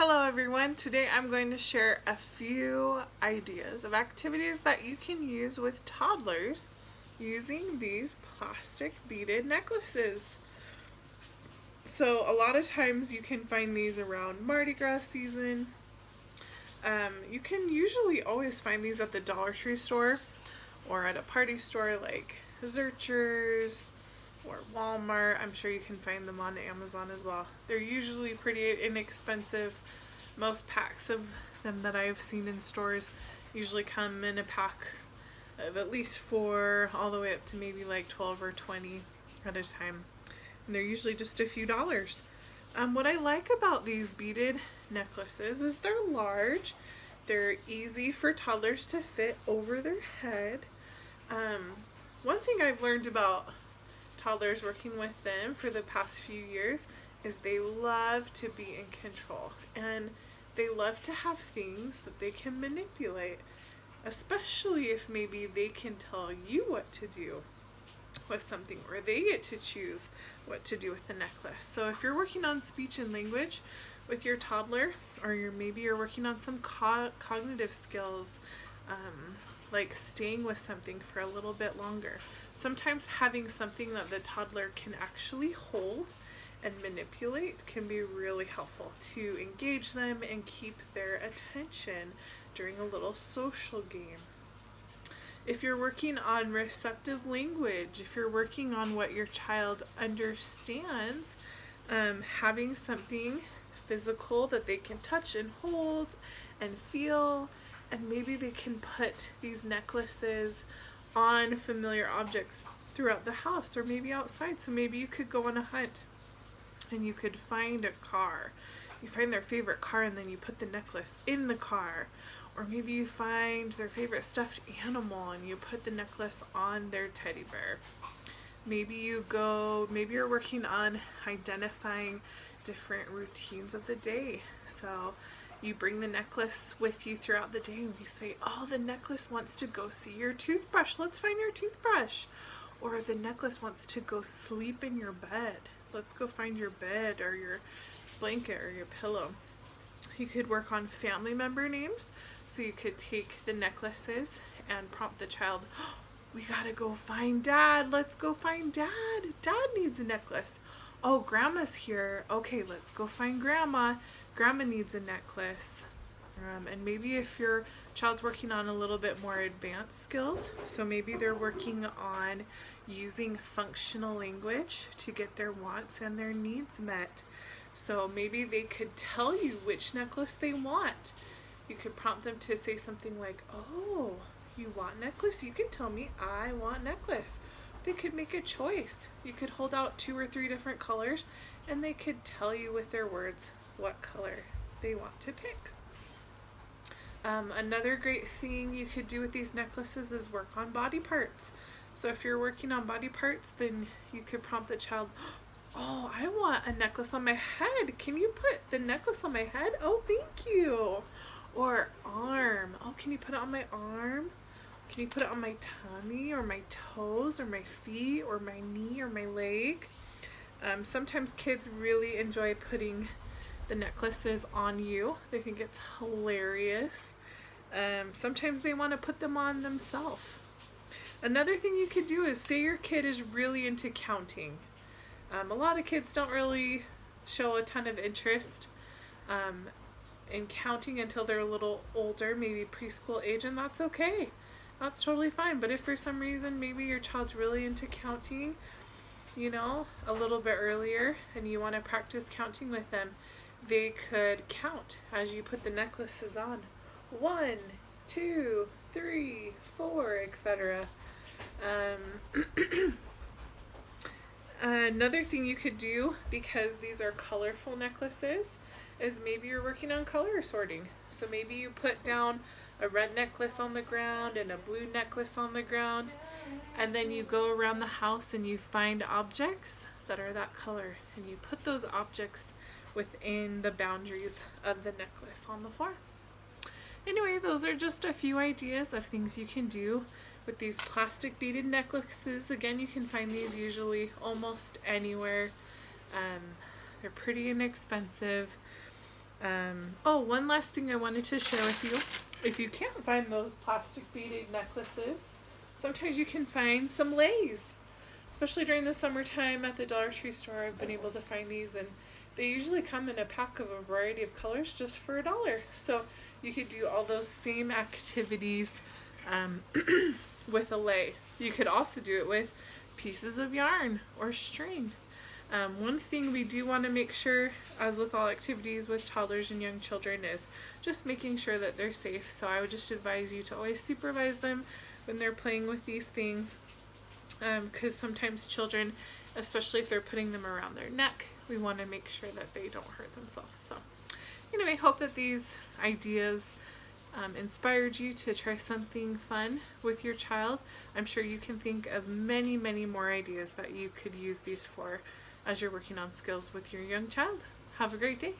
Hello everyone, today I'm going to share a few ideas of activities that you can use with toddlers using these plastic beaded necklaces. So a lot of times you can find these around Mardi Gras season. You can usually always find these at the Dollar Tree store or at a party store like Zurchers or Walmart. I'm sure you can find them on Amazon as well. They're usually pretty inexpensive. Most packs of them that I've seen in stores usually come in a pack of at least 4 all the way up to maybe like 12 or 20 at a time. And they're usually just a few dollars. What I like about these beaded necklaces is they're large. They're easy for toddlers to fit over their head. One thing I've learned about toddlers working with them for the past few years is they love to be in control and they love to have things that they can manipulate, especially if maybe they can tell you what to do with something or they get to choose what to do with the necklace. So if you're working on speech and language with your toddler, or maybe you're working on some cognitive skills, like staying with something for a little bit longer, sometimes having something that the toddler can actually hold and manipulate can be really helpful to engage them and keep their attention during a little social game. If you're working on receptive language, if you're working on what your child understands, having something physical that they can touch and hold and feel, and maybe they can put these necklaces on familiar objects throughout the house or maybe outside. So maybe you could go on a hunt and you could find a car. You find their favorite car and then you put the necklace in the car. Or maybe you find their favorite stuffed animal and you put the necklace on their teddy bear. Maybe you're working on identifying different routines of the day. So you bring the necklace with you throughout the day and we say, oh, the necklace wants to go see your toothbrush. Let's find your toothbrush. Or the necklace wants to go sleep in your bed. Let's go find your bed or your blanket or your pillow. You could work on family member names. So you could take the necklaces and prompt the child, oh, we gotta go find Dad. Let's go find Dad. Dad needs a necklace. Oh, Grandma's here. Okay, let's go find Grandma. Grandma needs a necklace. And maybe if your child's working on a little bit more advanced skills, so maybe they're working on using functional language to get their wants and their needs met. So maybe they could tell you which necklace they want. You could prompt them to say something like, oh, you want necklace? You can tell me, I want necklace. They could make a choice. You could hold out 2 or 3 different colors and they could tell you with their words what color they want to pick. Another great thing you could do with these necklaces is work on body parts. So if you're working on body parts, then you could prompt the child, oh, I want a necklace on my head. Can you put the necklace on my head? Oh, thank you. Or arm. Oh, can you put it on my arm? Can you put it on my tummy or my toes or my feet or my knee or my leg? Sometimes kids really enjoy putting the necklaces on you. They think it's hilarious. Sometimes they want to put them on themselves. Another thing you could do is say your kid is really into counting. A lot of kids don't really show a ton of interest in counting until they're a little older, maybe preschool age, and that's okay. That's totally fine. But if for some reason maybe your child's really into counting, a little bit earlier, and you want to practice counting with them, they could count as you put the necklaces on. 1, 2, 3, 4, etc. Another thing you could do, because these are colorful necklaces, is maybe you're working on color sorting. So maybe you put down a red necklace on the ground and a blue necklace on the ground, and then you go around the house and you find objects that are that color, and you put those objects within the boundaries of the necklace on the floor. Anyway, those are just a few ideas of things you can do with these plastic beaded necklaces. Again, you can find these usually almost anywhere. They're pretty inexpensive. Oh, one last thing I wanted to share with you. If you can't find those plastic beaded necklaces, sometimes you can find some leis. Especially during the summertime at the Dollar Tree store, I've been able to find these, and they usually come in a pack of a variety of colors just for $1. So you could do all those same activities with a lei. You could also do it with pieces of yarn or string. One thing we do want to make sure, as with all activities with toddlers and young children, is just making sure that they're safe. So I would just advise you to always supervise them when they're playing with these things, because sometimes children, especially if they're putting them around their neck, we want to make sure that they don't hurt themselves. So anyway, hope that these ideas inspired you to try something fun with your child. I'm sure you can think of many, many more ideas that you could use these for as you're working on skills with your young child. Have a great day.